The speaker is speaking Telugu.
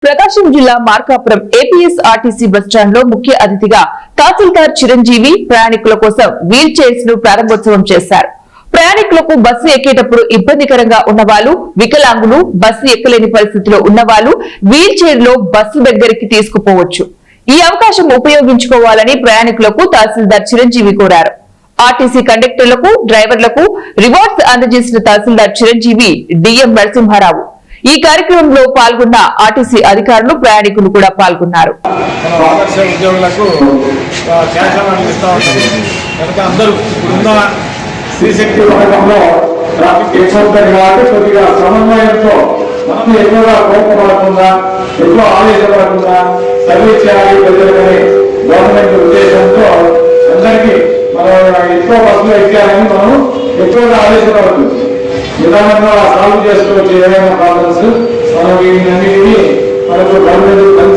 ప్రకాశం జిల్లా మార్కాపురం ఏపీఎస్ ఆర్టీసీ బస్టాండ్ లో ముఖ్య అతిథిగా తహసీల్దార్ చిరంజీవి ప్రయాణికుల కోసం వీల్ చైర్స్ ను ప్రారంభోత్సవం చేశారు. ప్రయాణికులకు బస్సు ఎక్కేటప్పుడు ఇబ్బందికరంగా ఉన్నవాళ్లు, వికలాంగులు, బస్సు ఎక్కలేని పరిస్థితిలో ఉన్నవాళ్లు వీల్ చైర్ లో బస్సు దగ్గరికి తీసుకుపోవచ్చు. ఈ అవకాశం ఉపయోగించుకోవాలని ప్రయాణికులకు తహసీల్దార్ చిరంజీవి కోరారు. ఆర్టీసీ కండక్టర్లకు, డ్రైవర్లకు రివార్డ్స్ అందజేసిన తహసీల్దార్ చిరంజీవి, డిఎం నరసింహారావు. ఈ కార్యక్రమంలో పాల్గొన్న ఆర్టీసీ అధికారులు, ప్రయాణికులు కూడా పాల్గొన్నారు. గవర్నమెంట్ ఉద్దేశంతో అందరికీ మనం ఎక్కువ బస్సులు ఎక్కాలని మనం ఎక్కువగా ఆలోచించవద్దు. నిదానంగా సాల్వ్ చేసుకోవచ్చు ఏదైనా ప్రాబ్లమ్స్. మనం వీటిని మనకు గవర్నమెంట్